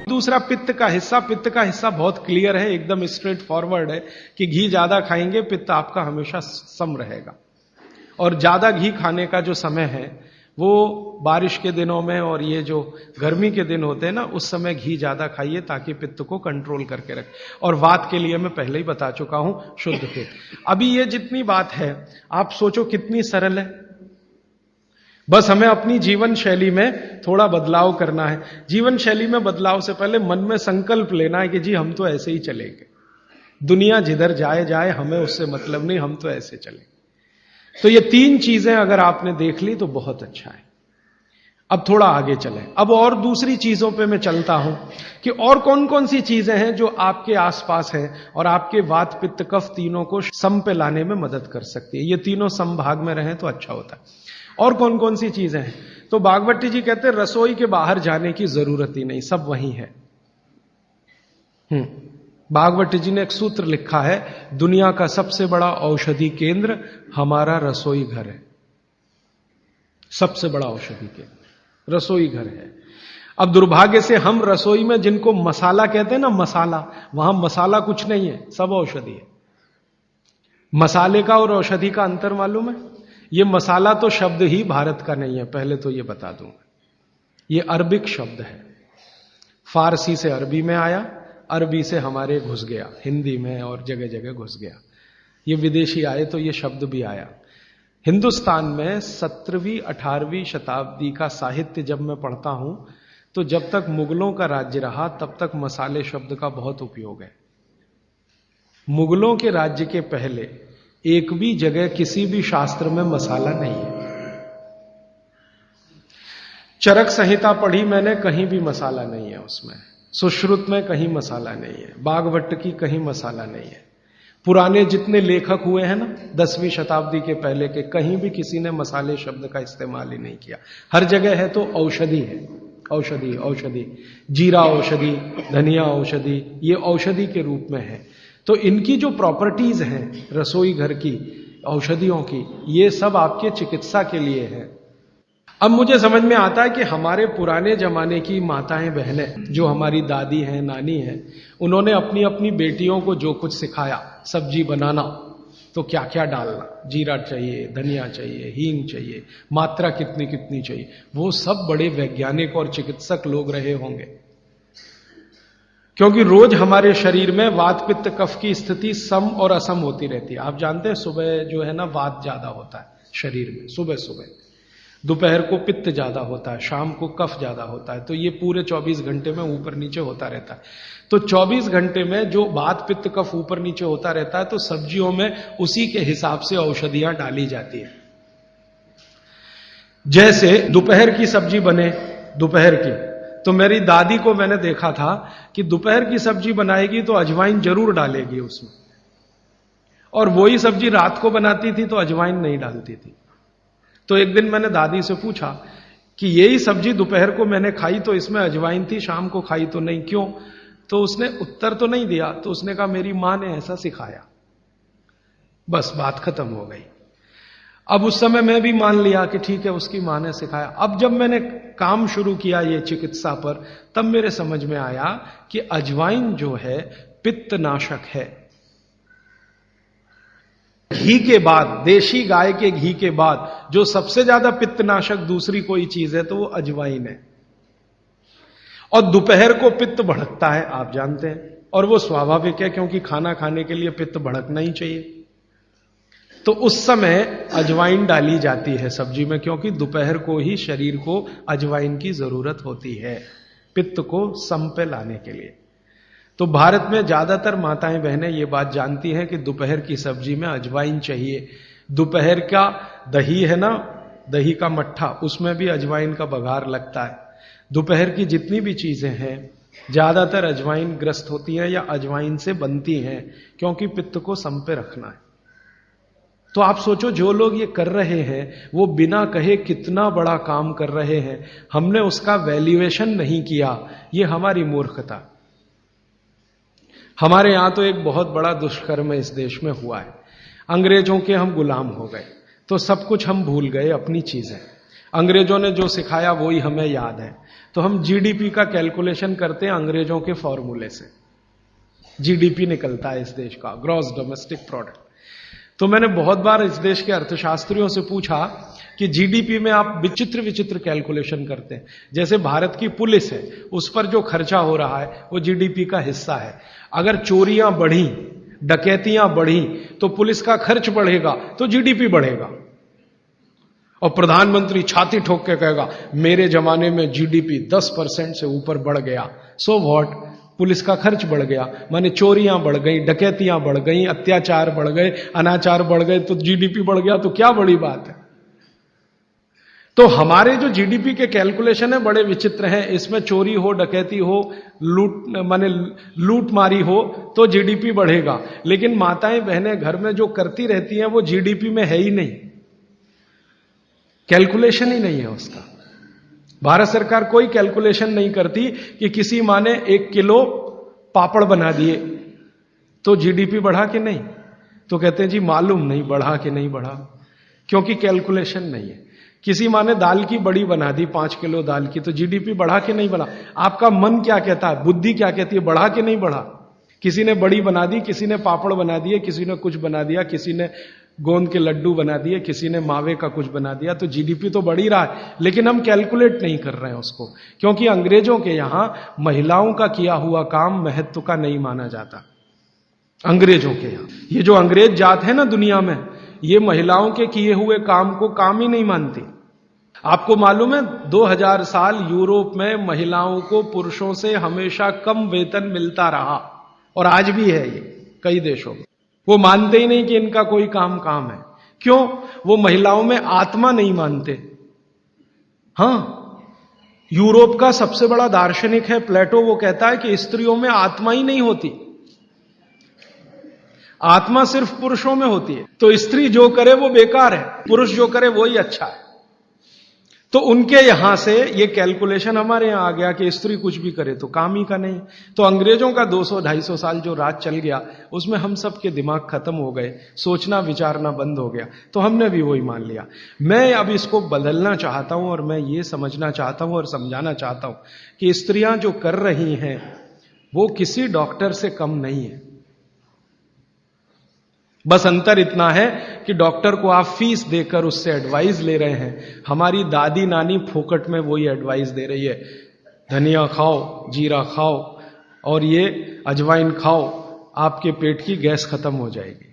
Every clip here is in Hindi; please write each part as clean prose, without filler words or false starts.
दूसरा पित्त का हिस्सा बहुत क्लियर है, एकदम स्ट्रेट फॉरवर्ड है कि घी ज्यादा खाएंगे पित्त आपका हमेशा सम रहेगा। और ज्यादा घी खाने का जो समय है वो बारिश के दिनों में और ये जो गर्मी के दिन होते हैं ना, उस समय घी ज्यादा खाइए ताकि पित्त को कंट्रोल करके रखे। और वात के लिए मैं पहले ही बता चुका हूं, शुद्ध पित्त। अभी ये जितनी बात है आप सोचो कितनी सरल है, बस हमें अपनी जीवन शैली में थोड़ा बदलाव करना है। जीवन शैली में बदलाव से पहले मन में संकल्प लेना है कि जी हम तो ऐसे ही चलेंगे, दुनिया जिधर जाए जाए हमें उससे मतलब नहीं, हम तो ऐसे चलेंगे। तो ये 3 चीजें अगर आपने देख ली तो बहुत अच्छा है। अब थोड़ा आगे चलें, अब और दूसरी चीजों पे मैं चलता हूं कि और कौन कौन सी चीजें हैं जो आपके आसपास हैं और आपके वात पित्त कफ तीनों को सम पे लाने में मदद कर सकती है। ये तीनों समभाग में रहें तो अच्छा होता है। और कौन कौन सी चीजें हैं? तो भागवती जी कहते हैं रसोई के बाहर जाने की जरूरत ही नहीं, सब वहीं है। भागवती जी ने एक सूत्र लिखा है, दुनिया का सबसे बड़ा औषधि केंद्र हमारा रसोई घर है। सबसे बड़ा औषधि केंद्र रसोई घर है। अब दुर्भाग्य से हम रसोई में जिनको मसाला कहते हैं ना, मसाला, वहां मसाला कुछ नहीं है, सब औषधि है। मसाले का और औषधि का अंतर मालूम है? ये मसाला तो शब्द ही भारत का नहीं है, पहले तो ये बता दूंगा। ये अरबिक शब्द है, फारसी से अरबी में आया, अरबी से हमारे घुस गया, हिंदी में और जगह जगह घुस गया। ये विदेशी आए तो ये शब्द भी आया। हिंदुस्तान में 17वीं 18वीं शताब्दी का साहित्य जब मैं पढ़ता हूं तो जब तक मुगलों का राज्य रहा तब तक मसाले शब्द का बहुत उपयोग है। मुगलों के राज्य के पहले एक भी जगह किसी भी शास्त्र में मसाला नहीं है। चरक संहिता पढ़ी मैंने, कहीं भी मसाला नहीं है उसमें। सुश्रुत में कहीं मसाला नहीं है, बागवट की कहीं मसाला नहीं है। पुराने जितने लेखक हुए हैं ना 10वीं शताब्दी के पहले के, कहीं भी किसी ने मसाले शब्द का इस्तेमाल ही नहीं किया। हर जगह है तो औषधि है, औषधि औषधि, जीरा औषधि, धनिया औषधि, ये औषधि के रूप में है। तो इनकी जो प्रॉपर्टीज हैं रसोई घर की औषधियों की, ये सब आपके चिकित्सा के लिए है। अब मुझे समझ में आता है कि हमारे पुराने जमाने की माताएं बहनें, जो हमारी दादी हैं, नानी हैं, उन्होंने अपनी अपनी बेटियों को जो कुछ सिखाया, सब्जी बनाना तो क्या क्या डालना, जीरा चाहिए, धनिया चाहिए, हींग चाहिए, मात्रा कितनी कितनी चाहिए, वो सब बड़े वैज्ञानिक और चिकित्सक लोग रहे होंगे। क्योंकि रोज हमारे शरीर में वात पित्त कफ की स्थिति सम और असम होती रहती है। आप जानते हैं सुबह जो है ना वात ज्यादा होता है शरीर में, सुबह सुबह, दोपहर को पित्त ज्यादा होता है, शाम को कफ ज्यादा होता है। तो ये पूरे 24 घंटे में ऊपर नीचे होता रहता है। तो 24 घंटे में जो वात पित्त कफ ऊपर नीचे होता रहता है, तो सब्जियों में उसी के हिसाब से औषधियां डाली जाती है। जैसे दोपहर की सब्जी बने, दोपहर की, तो मेरी दादी को मैंने देखा था कि दोपहर की सब्जी बनाएगी तो अजवाइन जरूर डालेगी उसमें, और वही सब्जी रात को बनाती थी तो अजवाइन नहीं डालती थी। तो एक दिन मैंने दादी से पूछा कि यही सब्जी दोपहर को मैंने खाई तो इसमें अजवाइन थी, शाम को खाई तो नहीं, क्यों? तो उसने उत्तर तो नहीं दिया। तो उसने कहा मेरी मां ने ऐसा सिखाया। बस बात खत्म हो गई। अब उस समय मैं भी मान लिया कि ठीक है, उसकी मां ने सिखाया। अब जब मैंने काम शुरू किया ये चिकित्सा पर, तब मेरे समझ में आया कि अजवाइन जो है पित्तनाशक है। घी के बाद, देशी गाय के घी के बाद जो सबसे ज्यादा पित्तनाशक दूसरी कोई चीज है तो वो अजवाइन है। और दोपहर को पित्त भड़कता है, आप जानते हैं, और वो स्वाभाविक है क्योंकि खाना खाने के लिए पित्त भड़कना ही चाहिए। तो उस समय अजवाइन डाली जाती है सब्जी में, क्योंकि दोपहर को ही शरीर को अजवाइन की जरूरत होती है पित्त को सम पे लाने के लिए। तो भारत में ज्यादातर माताएं बहनें ये बात जानती हैं कि दोपहर की सब्जी में अजवाइन चाहिए। दोपहर का दही है ना, दही का मट्ठा, उसमें भी अजवाइन का बघार लगता है। दोपहर की जितनी भी चीजें हैं ज्यादातर अजवाइन ग्रस्त होती हैं या अजवाइन से बनती हैं, क्योंकि पित्त को सम पे रखना है। तो आप सोचो जो लोग ये कर रहे हैं वो बिना कहे कितना बड़ा काम कर रहे हैं, हमने उसका वैल्यूएशन नहीं किया, ये हमारी मूर्खता। हमारे यहां तो एक बहुत बड़ा दुष्कर्म इस देश में हुआ है। अंग्रेजों के हम गुलाम हो गए तो सब कुछ हम भूल गए, अपनी चीजें। अंग्रेजों ने जो सिखाया वही हमें याद है। तो हम जीडीपी का कैलकुलेशन करते हैं अंग्रेजों के फॉर्मूले से। जीडीपी निकलता है इस देश का, ग्रॉस डोमेस्टिक प्रोडक्ट। तो मैंने बहुत बार इस देश के अर्थशास्त्रियों से पूछा कि जीडीपी में आप विचित्र विचित्र कैलकुलेशन करते हैं। जैसे भारत की पुलिस है, उस पर जो खर्चा हो रहा है वो जीडीपी का हिस्सा है। अगर चोरियां बढ़ी, डकैतियां बढ़ी, तो पुलिस का खर्च बढ़ेगा तो जीडीपी बढ़ेगा। और प्रधानमंत्री छाती ठोक के कहेगा मेरे जमाने में जीडीपी 10% से ऊपर बढ़ गया। सो व्हाट, पुलिस का खर्च बढ़ गया, माने चोरियां बढ़ गई, डकैतियां बढ़ गई, अत्याचार बढ़ गए, अनाचार बढ़ गए, तो जीडीपी बढ़ गया, तो क्या बड़ी बात है। तो हमारे जो जीडीपी के कैलकुलेशन है बड़े विचित्र हैं। इसमें चोरी हो, डकैती हो, लूट मारी हो तो जीडीपी बढ़ेगा, लेकिन माताएं बहनें घर में जो करती रहती हैं वो जीडीपी में है ही नहीं, कैलकुलेशन ही नहीं है उसका। भारत सरकार कोई कैलकुलेशन नहीं करती कि किसी माँ ने 1 किलो पापड़ बना दिए तो जीडीपी बढ़ा कि नहीं, तो कहते हैं जी मालूम नहीं बढ़ा कि नहीं बढ़ा, क्योंकि कैलकुलेशन नहीं है। किसी माँ ने दाल की बड़ी बना दी, 5 किलो दाल की, तो जीडीपी बढ़ा कि नहीं बढ़ा। आपका मन क्या कहता है, बुद्धि क्या कहती है, बढ़ा कि नहीं बढ़ा। किसी ने बड़ी बना दी, किसी ने पापड़ बना दिए, किसी ने कुछ बना दिया, किसी ने गोंद के लड्डू बना दिए, किसी ने मावे का कुछ बना दिया, तो जीडीपी तो बढ़ ही रहा है, लेकिन हम कैलकुलेट नहीं कर रहे हैं उसको, क्योंकि अंग्रेजों के यहां महिलाओं का किया हुआ काम महत्व का नहीं माना जाता। अंग्रेजों के यहां ये जो अंग्रेज जात है ना दुनिया में, ये महिलाओं के किए हुए काम को काम ही नहीं मानती। आपको मालूम है 2000 साल यूरोप में महिलाओं को पुरुषों से हमेशा कम वेतन मिलता रहा, और आज भी है ये कई देशों में। वो मानते ही नहीं कि इनका कोई काम है। क्यों? वो महिलाओं में आत्मा नहीं मानते। हां, यूरोप का सबसे बड़ा दार्शनिक है प्लेटो, वो कहता है कि स्त्रियों में आत्मा ही नहीं होती, आत्मा सिर्फ पुरुषों में होती है। तो स्त्री जो करे वो बेकार है, पुरुष जो करे वो ही अच्छा है। तो उनके यहां से ये कैलकुलेशन हमारे यहां आ गया कि स्त्री कुछ भी करे तो काम ही का नहीं। तो अंग्रेजों का 200-250 साल जो राज चल गया, उसमें हम सब के दिमाग खत्म हो गए, सोचना विचारना बंद हो गया, तो हमने भी वही मान लिया। मैं अब इसको बदलना चाहता हूं, और मैं ये समझना चाहता हूं और समझाना चाहता हूं कि स्त्रियां जो कर रही हैं वो किसी डॉक्टर से कम नहीं है। बस अंतर इतना है कि डॉक्टर को आप फीस देकर उससे एडवाइस ले रहे हैं, हमारी दादी नानी फोकट में वही एडवाइस दे रही है, धनिया खाओ, जीरा खाओ और ये अजवाइन खाओ, आपके पेट की गैस खत्म हो जाएगी।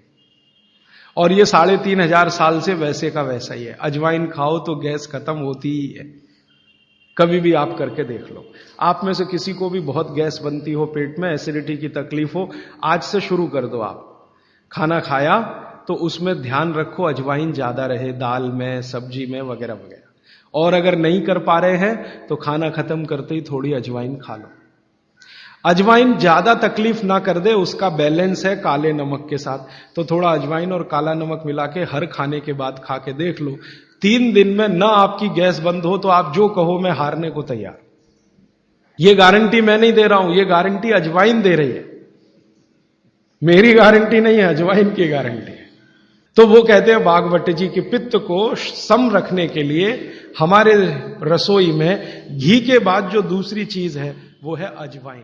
और ये 3500 साल से वैसे का वैसा ही है, अजवाइन खाओ तो गैस खत्म होती ही है। कभी भी आप करके देख लो। आप में से किसी को भी बहुत गैस बनती हो, पेट में एसिडिटी की तकलीफ हो, आज से शुरू कर दो। आप खाना खाया तो उसमें ध्यान रखो अजवाइन ज्यादा रहे, दाल में, सब्जी में, वगैरह वगैरह। और अगर नहीं कर पा रहे हैं तो खाना खत्म करते ही थोड़ी अजवाइन खा लो। अजवाइन ज्यादा तकलीफ ना कर दे, उसका बैलेंस है काले नमक के साथ, तो थोड़ा अजवाइन और काला नमक मिला के हर खाने के बाद खा के देख लो। 3 दिन में ना आपकी गैस बंद हो तो आप जो कहो मैं हारने को तैयार। ये गारंटी मैं नहीं दे रहा हूं, ये गारंटी अजवाइन दे रही है, मेरी गारंटी नहीं है, अजवाइन की गारंटी है। तो वो कहते हैं बागवट जी कि पित्त को सम रखने के लिए हमारे रसोई में घी के बाद जो दूसरी चीज है वो है अजवाइन।